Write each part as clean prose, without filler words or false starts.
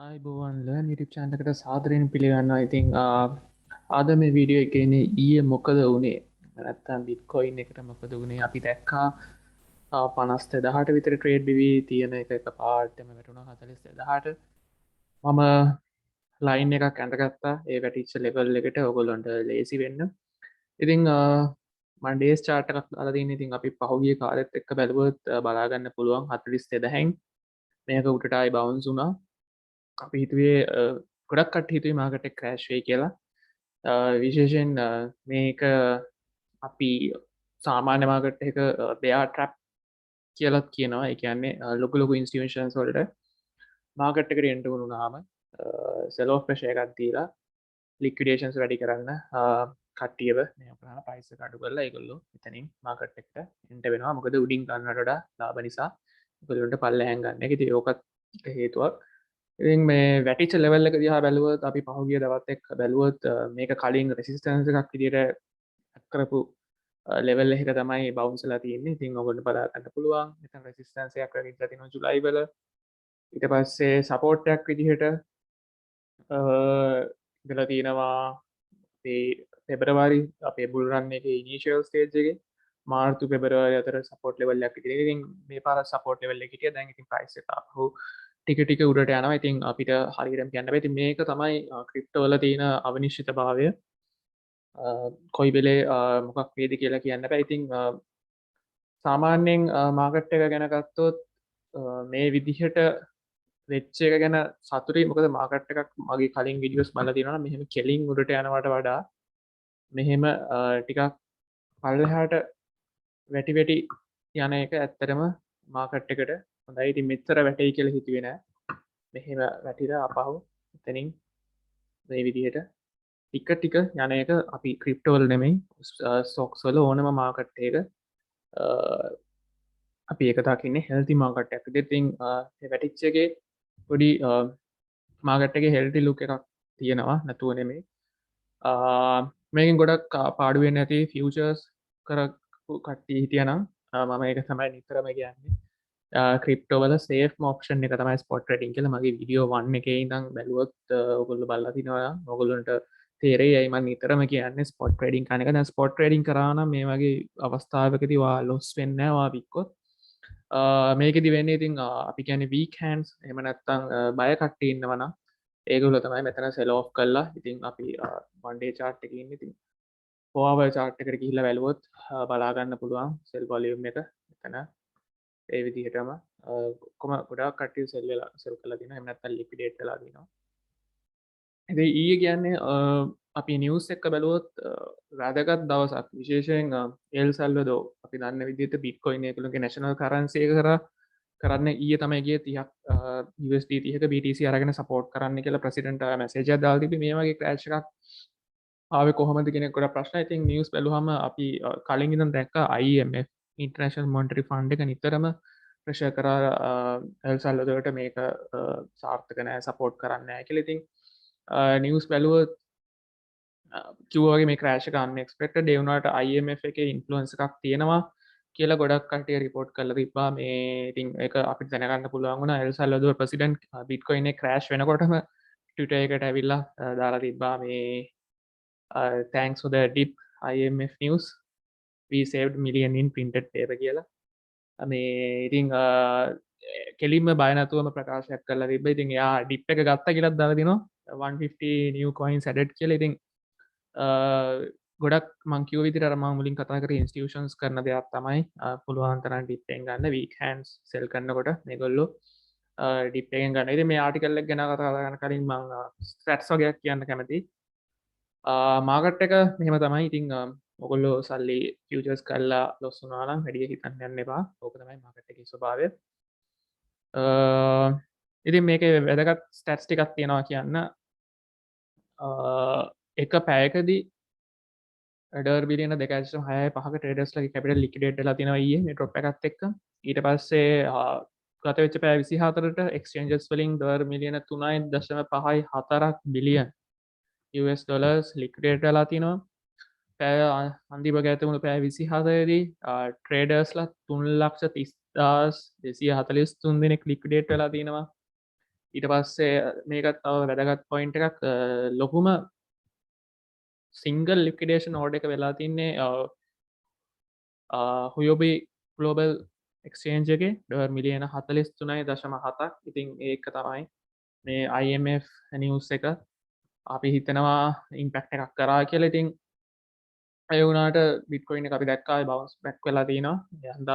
ආයිබෝවන් learn YouTube channel එකට සාදරයෙන් පිළිගන්නවා. ඉතින් අද මේ වීඩියෝ එකේනේ ඊයේ මොකද වුනේ? නැත්තම් බිට්කොයින් එකට මොකද වුනේ? අපි දැක්කා 52,000ට විතර ට්‍රේඩ් බිවි තියෙන එක පාටම වැටුණා 42,000ට. මම ලයින් එකක් ඇඳගත්තා ඒ වැටිච්ච ලෙවල් එකට ඔයගොල්ලන්ට ලේසි වෙන්න. ඉතින් මම ඩේස් chart එකක් දාලා තියෙනවා. ඉතින් අපි පහුගිය කාලෙත් එක්ක බැලුවොත් බලා ගන්න පුළුවන් 42,000න් මේක උඩට ආයි බවුන්ස් වුණා. අපි හිතුවේ ගොඩක් කට හිතුවේ මාකට ක්‍රෑශ් වෙයි කියලා. විශේෂයෙන් මේක අපි සාමාන්‍ය මාකට් එක බෙයා ට්‍රැප් කියලත් කියනවා. ඒ කියන්නේ ලොකු ලොකු ඉන්ස්ටිටියුෂන්ස් වලට මාකට් එකට එන්ටර් වුණාම සෙල් ඔෆ් ප්‍රෙෂර් එකක් දීලා ලික්විඩේෂන්ස් වැඩි කරන්න කට්ටියව මේ අපරාණ ප්‍රයිස් එක අඩු කරලා ඒගොල්ලෝ එතනින් මාකට් එකට එන්ටර් වෙනවා. මොකද උඩින් ගන්නට වඩා ලාභ නිසා ඒගොල්ලන්ට පල්ලෙහාන් ගන්න එක. ඉතින් ඕකත් හේතුවක්. ඉතින් මේ වැටිච්ච ලෙවල් එක දිහා බැලුවොත් අපි පහුගිය දවස් එක්ක බැලුවොත් මේක කලින් රෙසිස්ටන්ස් එකක් විදියට කරපු ලෙවල් එක තමයි බවුන්ස් වෙලා තියෙන්නේ. ඉතින් ඔයගොල්ලෝ බලා ගන්න පුළුවන්. මෙතන රෙසිස්ටන්ස් එකක් වෙලා තියෙනවා ජුලයි වල. ඊට පස්සේ සපෝට් එකක් විදිහට ඉඳලා තියෙනවා අපේ පෙබරවාරි අපේ බුල් රන් එකේ ඉනිෂියල් ස්ටේජ් එකේ මාර්තු පෙබරවාරි අතර සපෝට් ලෙවල් එකක් විදිහට. ඉතින් මේ පාර සපෝට් ලෙවල් එකේ හිටියා. දැන් ඉතින් ප්‍රයිස් එක ආපහු ටික ටික උඩට යනවා. ඉතින් අපිට හරියටම කියන්න බෑ. ඉතින් මේක තමයි ක්‍රිප්ටෝ වල තියෙන අවිනිශ්චිතභාවය. කොයි වෙලේ මොකක් වේද කියලා කියන්න බෑ. ඉතින් සාමාන්‍යයෙන් මාකට් එක ගැන ගත්තොත් මේ විදිහට වෙච්ච එක ගැන සතුටුයි. මොකද මාකට් එකක් මගේ කලින් වීඩියෝස් බලලා තියෙනවා. මෙහෙම කෙලින් උඩට යනවට වඩා මෙහෙම ටිකක් පල්ලෙහාට වැටි වැටි යන එක ඇත්තටම මාකට් එකට හොඳයි. ඉතින් මෙච්චර වැටෙයි කියලා හිතුවේ නෑ. මෙහෙම වැටිලා අපහු එතනින් මේ විදිහට ටික ටික යන එක අපි ක්‍රිප්ටෝ වල නෙමෙයි ස්ටොක්ස් වල ඕනම මාකට් එක අපි ඒක දකින්නේ හෙල්ති මාකට් එකක්. ඉතින් මේ වැටිච්ච එකේ පොඩි මාකට් එකේ හෙල්ති ලුක් එකක් තියෙනවා නැතුව නෙමෙයි. මේකෙන් ගොඩක් පාඩු වෙන්නේ නැති ෆියුචර්ස් කරපු කට්ටිය හිටියනම් මම ඒක තමයි නිතරම කියන්නේ. ක්‍රිප්ටෝ වල සේෆ්ම ඔප්ෂන් එක තමයි ස්පොට් ට්‍රේඩින් කියලා. මගේ වීඩියෝ 1 එකේ ඉඳන් බැලුවොත් ඔයගොල්ලෝ බලලා තිනවා නම් ඔයගොල්ලන්ට තේරෙයි. අයි මම නිතරම කියන්නේ ස්පොට් ට්‍රේඩින් කරන එක. දැන් ස්පොට් ට්‍රේඩින් කරා නම් මේ වගේ අවස්ථාවකදී ඔයා ලොස් වෙන්නේ නැහැ. ඔයා වික්කොත් මේකෙදි වෙන්නේ ඉතින් අපි කියන්නේ වීක් හෑන්ඩ්ස් එහෙම නැත්නම් බය කට්ටිය ඉන්නවා නම් ඒගොල්ලෝ තමයි මෙතන සෙල් ඔෆ් කළා. ඉතින් අපි one day chart එකේ ඉන්නේ. ඉතින් 4 hour chart එකට ගිහිල්ලා බැලුවොත් බලා ගන්න පුළුවන් සෙල් වොලියුම් එක මෙතන ඒ විදිහටම ඔක්කොම ගොඩාක් කට්ටිය සෙල් කරලා තියෙනවා. එහෙම නැත්නම් ලික්විඩේට් වෙලා තියෙනවා. ඉතින් ඊයේ කියන්නේ අපි නිවුස් එක බැලුවොත් වැදගත් දවසක්. විශේෂයෙන් එල් සල්වඩෝ අපි දන්න විදිහට බිට්කොයින් ඒගොල්ලෝගේ නැෂනල් කරන්සි එක කරන්න ඊයේ තමයි ගියේ 30ක් USD 30ක BTC අරගෙන සපෝට් කරන්න කියලා ප්‍රෙසිඩන්ට් මැසේජ් එකක් දාලා තිබි. මේ වගේ ක්‍රෑෂ් එකක් ආවේ කොහොමද කියන එක ගොඩක් ප්‍රශ්න. ඉතින් නිවුස් බැලුවම අපි කලින් ඉඳන් දැක්කා IMF ඉන්ටර්නැෂනල් මොනිටරි ෆන්ඩ් එක නිතරම ප්‍රෙෂර් කරා එල් සල්වඩෝට මේක සාර්ථක නෑ සපෝට් කරන්නේ නෑ කියලා. ඉතින් නිවස් බැලුවොත් කිව්වගේ මේ ක්‍රෑෂ් එක අන්එක්ස්පෙක්ටඩ් ඒ වුණාට IMF එකේ ඉන්ෆ්ලුවන්ස් එකක් තියෙනවා කියලා ගොඩක් කට්ටිය රිපෝට් කරලා තිබ්බා. මේ ඉතින් ඒක අපිට දැනගන්න පුළුවන් වුණා. එල් සල්වඩෝර් ප්‍රෙසිඩන්ට් බිට්කොයින් එක ක්‍රෑෂ් වෙනකොටම ට්විටර් එකට ඇවිල්ලා දාලා තිබ්බා මේ thanks for the dip IMF news we saved million in printed paper කියලා. මේ ඉතින් කෙලින්ම බය නැතුවම ප්‍රකාශයක් කරලා තිබ්බා. ඉතින් එයා ඩිප් එක ගත්තා කියලාත් දාලා දිනවා 150 new coins added කියලා. ඉතින් ගොඩක් මං කිව්ව විදිහට අර මම මුලින් කතා කරේ ඉන්ස්ටිටියුෂන්ස් කරන දෙයක් තමයි පුළුවන් තරම් ඩිප් එකෙන් ගන්න. වීක් හෑන්ඩ්ස් සෙල් කරනකොට මේගොල්ලෝ ඩිප් එකෙන් ගන්න. ඉතින් මේ ආටිකල් එක ගැන කතා කරන කලින් මම ස්ටැට්ස් වගේක් කියන්න කැමතියි. මාකට් එක මෙහෙම තමයි. ඉතින් ඔයගොල්ලෝ සල්ලි ෆියුචර්ස් කරලා ලොස් වුණා නම් වැඩි හිතන්න යන්න එපා. ඕක තමයි මාකට් එකේ ස්වභාවය. ඉතින් මේකේ වැදගත් ස්ටැට්ස් ටිකක් තියෙනවා කියන්න. එක පැයකදී ඩර් බිලියන 2.6 ට්‍රේඩර්ස්ලගේ කැපිටල් ලික්විඩේට් වෙලා තියෙනවා ඊයේ මේ ඩ්‍රොප් එකත් එක්ක. ඊට පස්සේ ගත වෙච්ච පැය 24ට එක්ස්චේන්ජස් වලින් ඩොලර් මිලියන 3.54 බිලියන් US ඩොලර්ස් ලික්විඩේට් වෙලා තිනවා. පැය අන්තිම ගැතුණු පැය 24 දී ට්‍රේඩර්ස්ලා 3,30,243 දෙනෙක් ලික්විඩේට් වෙලා තිනවා. ඊට පස්සේ මේකත් තව වැදගත් පොයින්ට් එකක් ලොකුම සිංගල් ලික්විඩේෂන් ඕඩර් එක වෙලා තින්නේ හුයෝබි ගලෝබල් එක්ස්චේන්ජ් එකේ මිලියන 43.7ක්. ඉතින් ඒක තමයි මේ IMF නිවුස් එක අපි හිතනවා ඉම්පැක්ට් එකක් කරා කියලා. ඉතින් ඒ වුණාට බිට්කොයින් එක අපි දැක්කා බවුන්ස් බැක් වෙලා තිනවා. එහෙනම්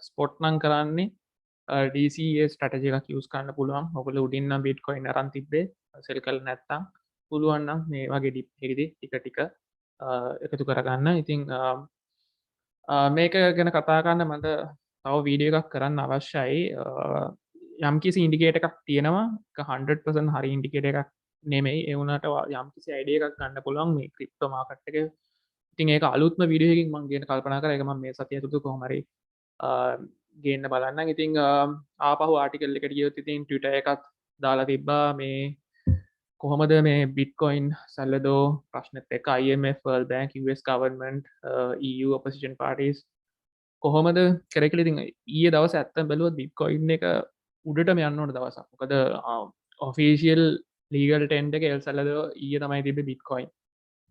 ස්පොට් නම් කරන්නේ DCA ස්ට්‍රැටජි එකක් යූස් කරන්න පුළුවන්. ඔයගොල්ලෝ උඩින් නම් බිට්කොයින් අරන් තිබ්බේ සෙල් කරලා නැත්තම් පුළුවන් නම් මේ වගේ ඩිප් එකේදී ටික එකතු කරගන්න. ඉතින් මේක ගැන කතා කරන්න මට තව වීඩියෝ එකක් කරන්න අවශ්‍යයි. යම්කිසි ඉන්ඩිකේටර් එකක් තියෙනවා. ඒක 100% හරි ඉන්ඩිකේටර් එකක් නෙමෙයි. ඒ වුණාට යම්කිසි අයිඩියා එකක් ගන්න පුළුවන් මේ ක්‍රිප්ටෝ මාකට් එකේ. ඉතින් ඒක අලුත්ම වීඩියෝ එකකින් මම ගේන්න කල්පනා කරා. ඒක මම මේ සතිය ඇතුළත කොහොම හරි ගේන්න බලන්නම්. ඉතින් ආපහු ආටිකල් එකට ගියොත් ඉතින් Twitter එකත් දාලා තිබ්බා මේ කොහොමද මේ බිට්කොයින් සැලදෝ ප්‍රශ්නෙත් එක IMF, World Bank, US government, EU opposition parties කොහොමද කරේ කියලා. ඉතින් ඊයේ දවස් ඇත්තම බැලුවොත් බිට්කොයින් එක උඩටම යන්න ඕන දවසක්. මොකද ඔෆිෂියල් ලීගල් ටෙන්ඩර් එක එල් සැලදෝ ඊයේ තමයි තිබ්බේ බිට්කොයින්.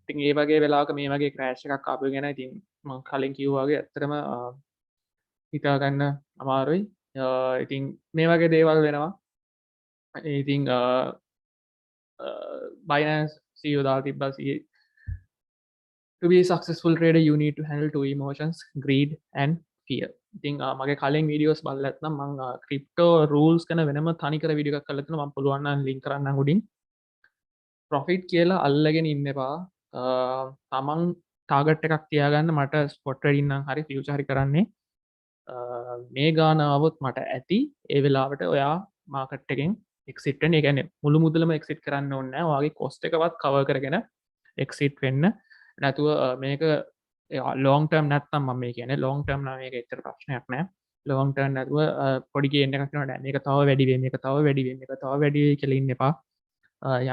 ඉතින් ඒ වගේ වෙලාවක මේ වගේ ක්‍රෑෂ් එකක් ආපු ගැන ඉතින් මම කලින් කිව්වා වගේ ඇත්තටම හිතා ගන්න අමාරුයි. ඉතින් මේ වගේ දේවල් වෙනවා. ඉතින් Binance CEO දාලා තිබ්බා to be a successful trader you need to handle two emotions, greed and fear. ඉතින් මගේ කලින් වීඩියෝස් බලලා නැත්නම් මම ක්‍රිප්ටෝ රූල්ස් ගැන වෙනම තනිකර වීඩියෝ එකක් කරලා තියෙනවා. මම පුළුවන් නම් ලින්ක් කරන්නම් උඩින්. ප්‍රොෆිට් කියලා අල්ලගෙන ඉන්න එපා. තමන් ටාගට් එකක් තියාගන්න. මට ස්පොට් ට්‍රේඩින් නම් හරි ෆියුචර් හරි කරන්නේ මේ ගාන આવොත් මට ඇති. ඒ වෙලාවට ඔයා මාකට් එකෙන් එක්සිට් වෙන්න. ඒ කියන්නේ මුළු මුදලම එක්සිට් කරන්න ඕනේ නැහැ. ඔයාගේ කොස්ට් එකවත් කවර් කරගෙන එක්සිට් වෙන්න. නැතුව මේක ලොං ටර්ම් නැත්තම් මම මේ කියන්නේ ලොං ටර්ම් නම් මේක ඇත්තට ප්‍රශ්නයක් නෑ. ලොං ටර්ම් නැතුව පොඩි ගේන් එකක් කරනවා. මේක තව වැඩි වෙයි, මේක තව වැඩි වෙයි, මේක තව වැඩි වෙයි කියලා ඉන්න එපා.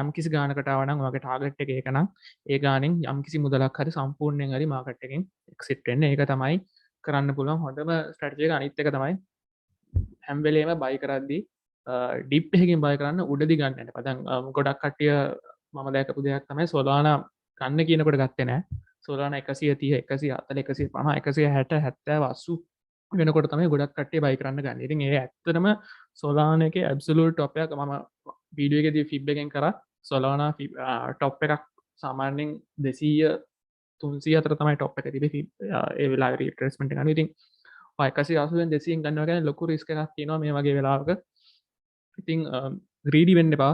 යම් කිසි ගානකට ආව නම් ඔයාගේ ටාගට් එක ඒක නම් ඒ ගානෙන් යම් කිසි මුදලක් හරි සම්පූර්ණයෙන් හරි මාකට් එකෙන් එක්සිට් වෙන්න. ඒක තමයි කරන්න පුළුවන් හොඳම ස්ට්‍රැටජි එක. අනිත් එක තමයි හැම වෙලේම බයි කරද්දී ඩිප් එකකින් බයි කරන්න උඩදී ගන්න එපා. දැන් ගොඩක් කට්ටිය මම දැකපු දෙයක් තමයි සොලානා ගන්න කියනකොට ගත්තේ නෑ. සොලානා 130, 140, 150, 160, 70, 80 වෙනකොට තමයි ගොඩක් කට්ටිය බයි කරන්න ගන්න. ඉතින් ඒ ඇත්තටම සොලානා එකේ ඇබ්සලියුට් টොප් එකක් මම වීඩියෝ එකේදී ෆිබ් එකෙන් කරා. සොලානා টොප් එකක් සාමාන්‍යයෙන් 200 300 අතර තමයි টොප් එක තිබෙන්නේ. ඒ වෙලාවේ රිට්‍රේස්මන්ට් එක ගන්න. ඉතින් 180 වෙන් 200 ගන්නවා කියන්නේ ලොකු රිස්ක් එකක් තියෙනවා මේ වගේ වෙලාවක. ඉතින් ග්‍රීඩි වෙන්න එපා.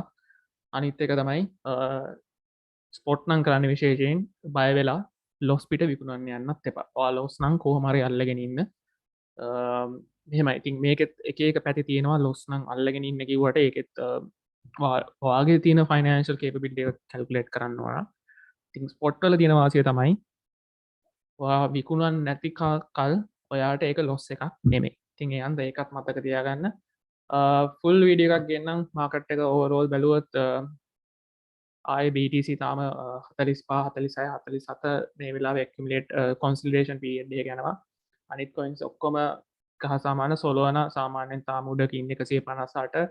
අනිත් එක තමයි ස්පොට් නම් කරන්න විශේෂයෙන් බය වෙලා ලොස් පිට විකුණන්න යන්නත් එපා. ඔයා ලොස් නම් කොහොම හරි අල්ලගෙන ඉන්න. මෙහෙමයි. ඉතින් මේකෙත් එක එක පැති තියෙනවා. ලොස් නම් අල්ලගෙන ඉන්න කිව්වට ඒකෙත් ඔයාගේ තියෙන ෆයිනෑන්ෂල් කේපබිලිටි එක කැල්කියුලේට් කරන්න ඕන. ඉතින් ස්පොට් වල තියෙන වාසිය තමයි ඔයා විකුණන්න නැති කල් ඔයාට ඒක ලොස් එකක් නෙමෙයි. ඉතින් ඒ අන්ද ඒකත් මතක තියාගන්න. ෆුල් වීඩියෝ එකක් ගෙන්නම් මාකට් එක ඕවරෝල් බැලුවොත් ආය BTC තාම 45 46 47 මේ වෙලාවේ ඇකියුමුලේට් කොන්සොලිඩේෂන් පීරියඩ් එක යනවා. අනිත් කොයින්ස් ඔක්කොම කහ සමාන. සොලෝනා සාමාන්‍යයෙන් තාම උඩක ඉන්නේ 158.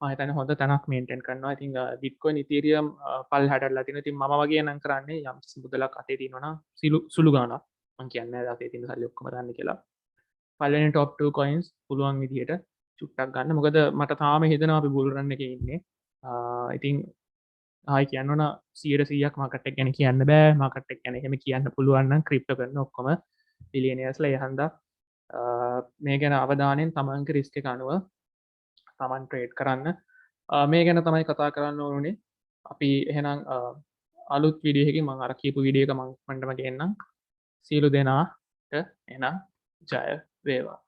මම හිතන්නේ හොඳ තැනක් මේන්ටේන් කරනවා. ඉතින් බිට්කොයින් ඉතීරියම් පල් හැඩලා තිනවා. ඉතින් මම වගේ නම් කරන්නේ යම් මුදලක් අතේ තියෙනවා නම් සුළු ගාණක්. මම කියන්නේ අතේ තියෙන සල්ලි ඔක්කොම ගන්න කියලා. පළවෙනි টপ 2 කොයින්ස් පුළුවන් විදිහට චුට්ටක් ගන්න. මොකද මට තාම හිතෙනවා අපි බුල් රන් එකේ ඉන්නේ. ඉතින් ආයි කියන්න ඕන 100%ක් මාකට් එක ගැන කියන්න බෑ. මාකට් එක ගැන එහෙම කියන්න පුළුවන් නම් ක්‍රිප්ටෝ කරන ඔක්කොම බිලියනියර්ස්ලා ඒ හන්දා මේ ගැන අවධානයෙන් තමන්ගේ රිස්ක් එක අනුව තමන් ට්‍රේඩ් කරන්න. මේ ගැන තමයි කතා කරන්න ඕනේ. අපි එහෙනම් අලුත් වීඩියෝ එකකින් මම අර කියපු වීඩියෝ එක මම මණ්ඩම ගේන්නම්. සියලු දෙනාට එහෙනම් ජය වේවා.